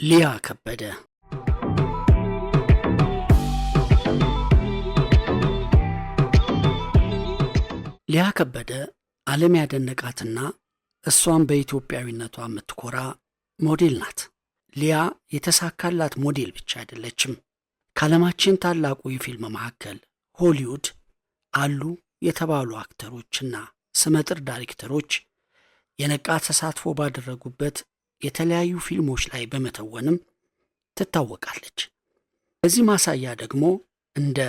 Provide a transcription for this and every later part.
ሊያ ከበደ ሊያ ከበደ ዓለም ያደነቃትና እሷም በኢትዮጵያዊነቷ የምትኮራ ሞዴል ናት። ሊያ የተሳካላት ሞዴል ብቻ አይደለችም። ከዓለማችን ታላቁ የፊልም ማዕከል ሆሊውድ አሉ የተባሉ አክተሮችና ስመጥር ዳይሬክተሮች የነቃ ተሳትፎ ባደረጉበት የተለያዩ ፊልሞች ላይ በመተወንም ትታወቃለች። በዚህ ማሳያ ደግሞ እንደ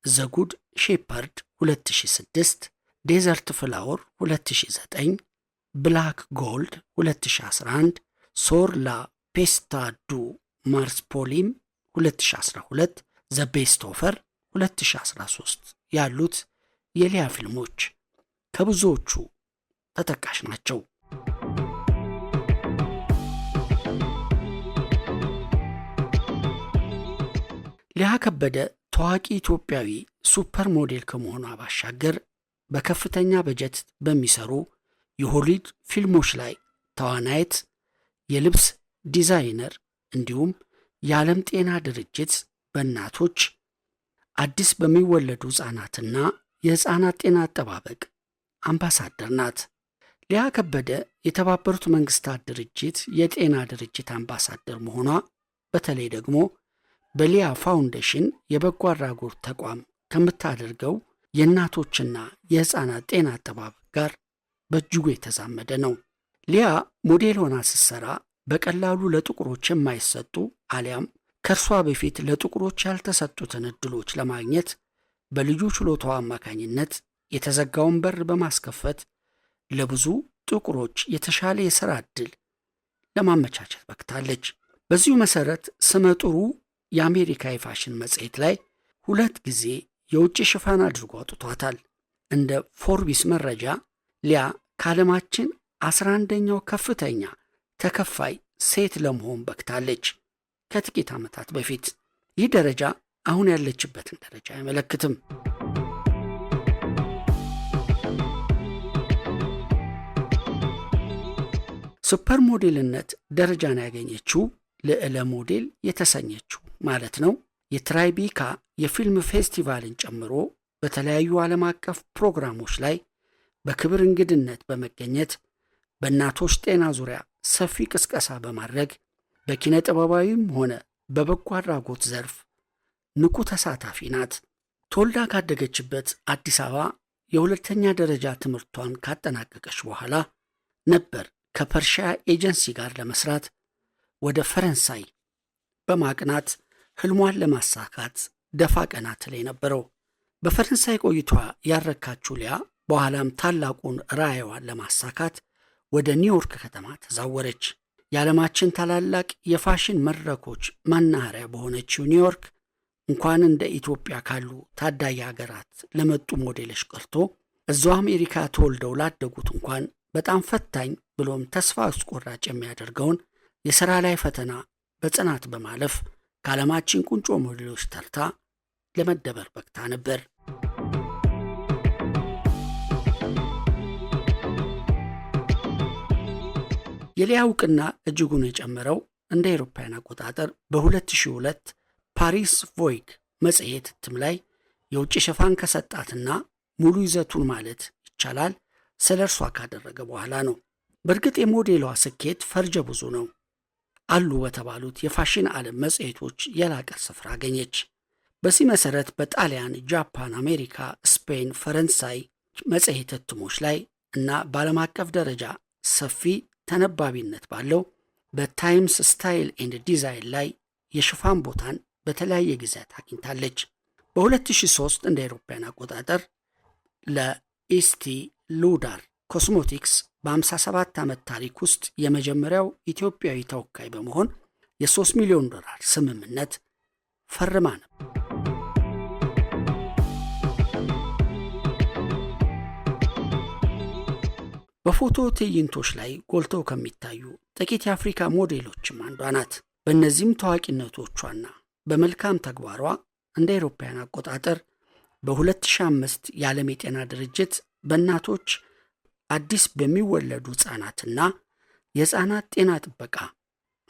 ዘ ጉድ ሼፐርድ 2006፣ ዴዘርት ፍላወር 2009፣ ብላክ ጎልድ 2011፣ ሶር ላ ፔስታ ዱ ማርስፖሊም 2012፣ ዘ ቤስት ኦፈር 2013 ያሉት የሊያ ፊልሞች ከብዙዎቹ ተጠቃሽ ናቸው። ሊያ ከበደ ታዋቂ ኢትዮጵያዊ ሱፐር ሞዴል ከመሆኗ ባሻገር በከፍተኛ በጀት በሚሰሩ የሆሊውድ ፊልሞች ላይ ተዋናይት፣ የልብስ ዲዛይነር እንዲሁም የዓለም ጤና ድርጅት በእናቶች አዲስ በሚወለዱ ሕፃናትና የሕፃናት ጤና አጠባበቅ አምባሳደር ናት። ሊያ ከበደ የተባበሩት መንግስታት ድርጅት የጤና ድርጅት አምባሳደር መሆኗ በተለይ ደግሞ በሊያ ፋውንዴሽን የበጎ አድራጎት ተቋም ከምታደርገው የእናቶችና የሕፃናት ጤና አጠባበቅ ጋር በእጅጉ የተዛመደ ነው። ሊያ ሞዴል ሆና ስትሰራ በቀላሉ ለጥቁሮች የማይሰጡ አሊያም ከእርሷ በፊት ለጥቁሮች ያልተሰጡትን ዕድሎች ለማግኘት በልዩ ችሎታዋ አማካኝነት የተዘጋውን በር በማስከፈት ለብዙ ጥቁሮች የተሻለ የሥራ ዕድል ለማመቻቸት በቅታለች። በዚሁ መሠረት ስመጥሩ የአሜሪካ የፋሽን መጽሔት ላይ 2 ጊዜ የውጭ ሽፋን አድርጎ አውጥቷታል። እንደ ፎርቢስ መረጃ ሊያ ከዓለማችን 11ኛው ከፍተኛ ተከፋይ ሴት ለመሆን በቅታለች ከጥቂት ዓመታት በፊት። ይህ ደረጃ አሁን ያለችበትን ደረጃ አይመለክትም። ሱፐር ሞዴልነት ደረጃን ያገኘችው ልዕለ ሞዴል የተሰኘችው ማለት ነው የትራይቢካ የፊልም ፌስቲቫልን ጨምሮ በተለያዩ ዓለም አቀፍ ፕሮግራሞች ላይ በክብር እንግድነት በመገኘት በእናቶች ጤና ዙሪያ ሰፊ ቅስቀሳ በማድረግ በኪነ ጥበባዊም ሆነ በበጎ አድራጎት ዘርፍ ንቁ ተሳታፊ ናት። ተወልዳ ካደገችበት አዲስ አበባ የሁለተኛ ደረጃ ትምህርቷን ካጠናቀቀች በኋላ ነበር ከፐርሺያ ኤጀንሲ ጋር ለመስራት ወደ ፈረንሳይ በማቅናት ህልሟን ለማሳካት ደፋ ቀና ትል የነበረው። በፈረንሳይ ቆይቷ ያረካችው ሊያ በኋላም ታላቁን ራዕይዋን ለማሳካት ወደ ኒውዮርክ ከተማ ተዛወረች። የዓለማችን ታላላቅ የፋሽን መድረኮች መናኸሪያ በሆነችው ኒውዮርክ እንኳን እንደ ኢትዮጵያ ካሉ ታዳጊ ሀገራት ለመጡ ሞዴሎች ቀርቶ እዛው አሜሪካ ተወልደው ላደጉት እንኳን በጣም ፈታኝ ብሎም ተስፋ አስቆራጭ የሚያደርገውን የሥራ ላይ ፈተና በጽናት በማለፍ ከዓለማችን ቁንጮ ሞዴሎች ተርታ ለመደበር በቅታ ነበር። የሊያ ዕውቅና እጅጉን የጨመረው እንደ አውሮፓውያን አቆጣጠር በ2002 ፓሪስ ቮይግ መጽሔት እትም ላይ የውጭ ሽፋን ከሰጣትና ሙሉ ይዘቱን ማለት ይቻላል ስለ እርሷ ካደረገ በኋላ ነው። በእርግጥ የሞዴሏ ስኬት ፈርጀ ብዙ ነው። አሉ በተባሉት የፋሽን ዓለም መጽሔቶች የላቀ ስፍራ አገኘች። በዚህ መሠረት በጣሊያን፣ ጃፓን፣ አሜሪካ፣ ስፔን፣ ፈረንሳይ መጽሔት እትሞች ላይ እና በዓለም አቀፍ ደረጃ ሰፊ ተነባቢነት ባለው በታይምስ ስታይል ኤንድ ዲዛይን ላይ የሽፋን ቦታን በተለያየ ጊዜያት አግኝታለች። በ2003 እንደ አውሮፓውያን አቆጣጠር ለኢስቲ ሉዳር ኮስሞቲክስ በ57 ዓመት ታሪክ ውስጥ የመጀመሪያው ኢትዮጵያዊ ተወካይ በመሆን የ$3 ሚሊዮን ስምምነት ፈርማ ነበር። በፎቶ ትዕይንቶች ላይ ጎልተው ከሚታዩ ጥቂት የአፍሪካ ሞዴሎችም አንዷ ናት። በእነዚህም ታዋቂነቶቿና በመልካም ተግባሯ እንደ አውሮፓውያን አቆጣጠር በ2005 የዓለም የጤና ድርጅት በእናቶች አዲስ በሚወለዱ ሕፃናትና የሕፃናት ጤና ጥበቃ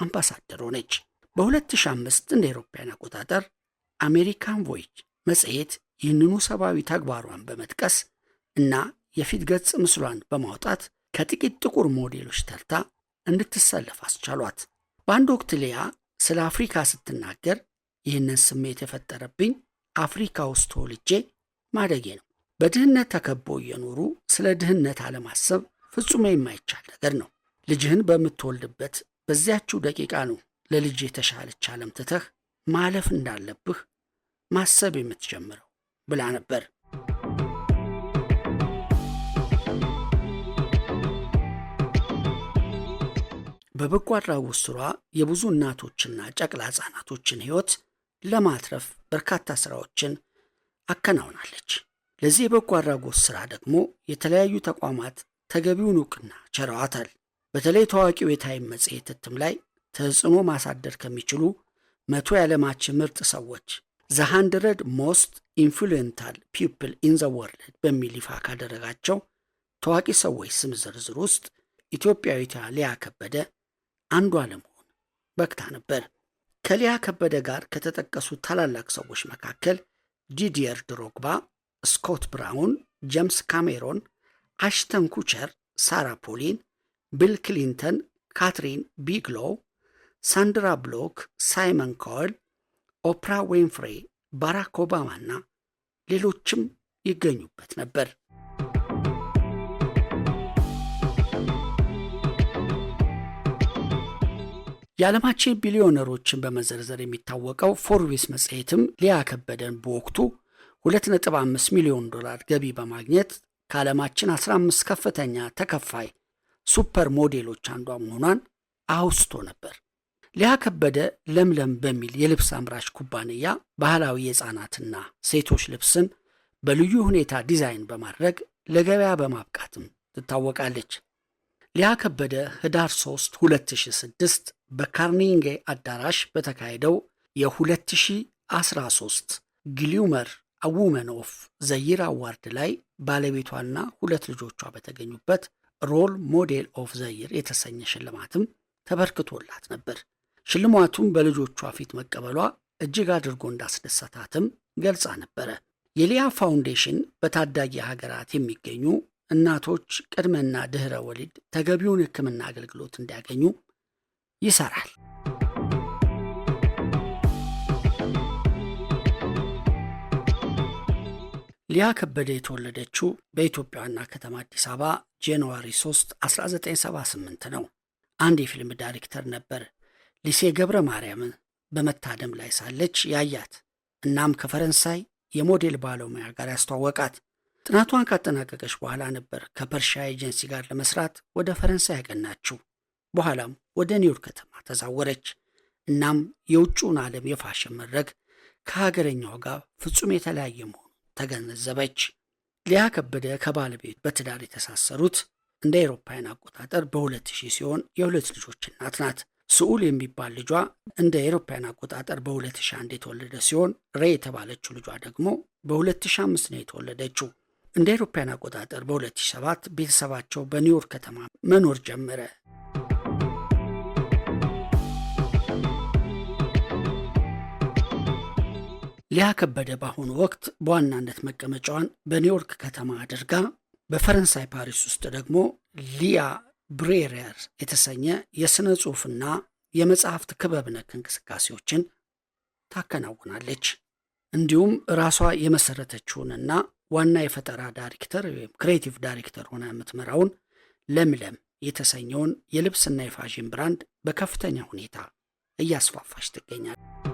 አምባሳደር ሆነች። በ2005 እንደ አውሮፓውያን አቆጣጠር አሜሪካን ቮይጅ መጽሔት ይህንኑ ሰብአዊ ተግባሯን በመጥቀስ እና የፊት ገጽ ምስሏን በማውጣት ከጥቂት ጥቁር ሞዴሎች ተርታ እንድትሰለፍ አስቻሏት። በአንድ ወቅት ሊያ ስለ አፍሪካ ስትናገር ይህንን ስሜት የፈጠረብኝ አፍሪካ ውስጥ ተወልጄ ማደጌ ነው። በድህነት ተከበው እየኖሩ ስለ ድህነት አለማሰብ ፍጹም የማይቻል ነገር ነው። ልጅህን በምትወልድበት በዚያችው ደቂቃ ነው ለልጅ የተሻለች ዓለም ትተህ ማለፍ እንዳለብህ ማሰብ የምትጀምረው ብላ ነበር። በበጎ አድራጎት ስሯ የብዙ እናቶችና ጨቅላ ሕፃናቶችን ሕይወት ለማትረፍ በርካታ ስራዎችን አከናውናለች። ለዚህ የበጎ አድራጎት ስራ ደግሞ የተለያዩ ተቋማት ተገቢውን እውቅና ቸረዋታል። በተለይ ታዋቂው የታይም መጽሔት እትም ላይ ተጽዕኖ ማሳደር ከሚችሉ 100 የዓለማችን ምርጥ ሰዎች ዘ 100 ሞስት ኢንፍሉዌንታል ፒፕል ኢን ዘ ወርልድ በሚል ይፋ ካደረጋቸው ታዋቂ ሰዎች ስም ዝርዝር ውስጥ ኢትዮጵያዊቷ ሊያ ከበደ አንዷ ለመሆን በቅታ ነበር። ከሊያ ከበደ ጋር ከተጠቀሱ ታላላቅ ሰዎች መካከል ዲዲየር ድሮግባ፣ ስኮት ብራውን፣ ጄምስ ካሜሮን፣ አሽተን ኩቸር፣ ሳራ ፖሊን፣ ቢል ክሊንተን፣ ካትሪን ቢግሎው፣ ሳንድራ ብሎክ፣ ሳይመን ኮዌል፣ ኦፕራ ዊንፍሬ፣ ባራክ ኦባማና ሌሎችም ይገኙበት ነበር። የዓለማችን ቢሊዮነሮችን በመዘርዘር የሚታወቀው ፎርብስ መጽሔትም ሊያ ከበደን በወቅቱ $2.5 ሚሊዮን ገቢ በማግኘት ከዓለማችን 15 ከፍተኛ ተከፋይ ሱፐር ሞዴሎች አንዷ መሆኗን አውስቶ ነበር። ሊያ ከበደ ለምለም በሚል የልብስ አምራች ኩባንያ ባህላዊ የሕፃናትና ሴቶች ልብስን በልዩ ሁኔታ ዲዛይን በማድረግ ለገበያ በማብቃትም ትታወቃለች። ሊያ ከበደ ህዳር 3 2006 በካርኒጌ አዳራሽ በተካሄደው የ2013 ግሊመር ውመን ኦፍ ዘ ይር አዋርድ ላይ ባለቤቷና 2 ልጆቿ በተገኙበት ሮል ሞዴል ኦፍ ዘ ይር የተሰኘ ሽልማትም ተበርክቶላት ነበር። ሽልማቱም በልጆቿ ፊት መቀበሏ እጅግ አድርጎ እንዳስደሰታትም ገልጻ ነበረ። የሊያ ፋውንዴሽን በታዳጊ ሀገራት የሚገኙ እናቶች ቅድመና ድህረ ወሊድ ተገቢውን ሕክምና አገልግሎት እንዲያገኙ ይሰራል። ሊያ ከበደ የተወለደችው በኢትዮጵያ ዋና ከተማ አዲስ አበባ ጃንዋሪ 3 1978 ነው። አንድ የፊልም ዳይሬክተር ነበር ሊሴ ገብረ ማርያምን በመታደም ላይ ሳለች ያያት። እናም ከፈረንሳይ የሞዴል ባለሙያ ጋር ያስተዋወቃት። ጥናቷን ካጠናቀቀች በኋላ ነበር ከፐርሺያ ኤጀንሲ ጋር ለመስራት ወደ ፈረንሳይ ያቀናችው። በኋላም ወደ ኒውዮርክ ከተማ ተዛወረች። እናም የውጭውን ዓለም የፋሽን መድረክ ከሀገረኛው ጋር ፍጹም የተለያየ መሆኑ ተገነዘበች። ሊያ ከበደ ከባለቤቱ በትዳር የተሳሰሩት እንደ አውሮፓውያን አቆጣጠር በ2000 ሲሆን የ2 ልጆች እናት ናት። ስዑል የሚባል ልጇ እንደ አውሮፓውያን አቆጣጠር በ2001 የተወለደ ሲሆን ሬ የተባለችው ልጇ ደግሞ በ2005 ነው የተወለደችው። እንደ አውሮፓውያን አቆጣጠር በ2007 ቤተሰባቸው በኒውዮርክ ከተማ መኖር ጀመረ። ሊያ ከበደ በአሁኑ ወቅት በዋናነት መቀመጫዋን በኒውዮርክ ከተማ አድርጋ በፈረንሳይ ፓሪስ ውስጥ ደግሞ ሊያ ብሬሪየር የተሰኘ የሥነ ጽሑፍና የመጽሐፍት ክበብ ነክ እንቅስቃሴዎችን ታከናውናለች። እንዲሁም ራሷ የመሰረተችውንና ዋና የፈጠራ ዳይሬክተር ወይም ክሬቲቭ ዳይሬክተር ሆና የምትመራውን ለምለም የተሰኘውን የልብስና የፋሽን ብራንድ በከፍተኛ ሁኔታ እያስፋፋች ትገኛለች።